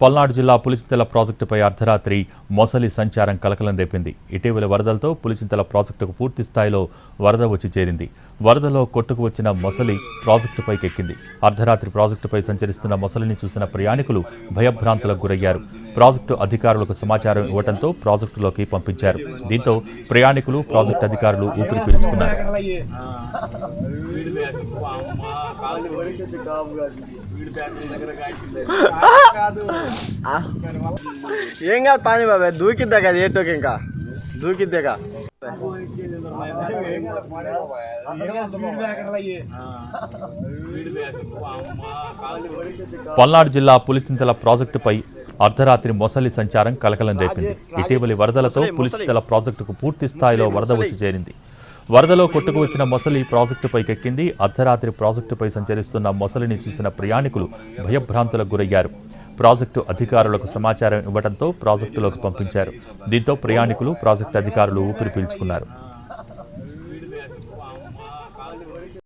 పల్నాడు జిల్లా పులిచింతల ప్రాజెక్టుపై అర్ధరాత్రి మొసలి సంచారం కలకలం రేపింది. ఇటీవల వరదలతో పులిచింతల ప్రాజెక్టుకు పూర్తి స్థాయిలో వరద వచ్చి చేరింది. వరదలో కొట్టుకు వచ్చిన మొసలి ప్రాజెక్టుపైకి ఎక్కింది. అర్ధరాత్రి ప్రాజెక్టుపై సంచరిస్తున్న మొసలిని చూసిన ప్రయాణికులు భయభ్రాంతులకు గురయ్యారు. ప్రాజెక్టు అధికారులకు సమాచారం ఇవ్వడంతో ప్రాజెక్టులోకి పంపించారు. దీంతో ప్రయాణికులు, ప్రాజెక్టు అధికారులు ఊపిరి పీల్చుకున్నారు. ఏం కాదు పాని బాబాయ్, దూకిద్దా కదా ఏటోకి, ఇంకా దూకిద్దేగా. పల్నాడు జిల్లా పులిచింతల ప్రాజెక్టుపై అర్ధరాత్రి మొసలి సంచారం కలకలం రేపింది. ఇటీవలి వరదలతో పులిచింతల ప్రాజెక్టుకు పూర్తి స్థాయిలో వరద వచ్చి చేరింది. వరదలో కొట్టుకు వచ్చిన మొసలి ప్రాజెక్టుపైకి ఎక్కింది. అర్ధరాత్రి ప్రాజెక్టుపై సంచరిస్తున్న మొసలిని చూసిన ప్రయాణికులు భయభ్రాంతులకు గురయ్యారు. ప్రాజెక్టు అధికారులకు సమాచారం ఇవ్వడంతో ప్రాజెక్టులోకి పంపించారు. దీంతో ప్రయాణికులు, ప్రాజెక్టు అధికారులు ఊపిరి పీల్చుకున్నారు.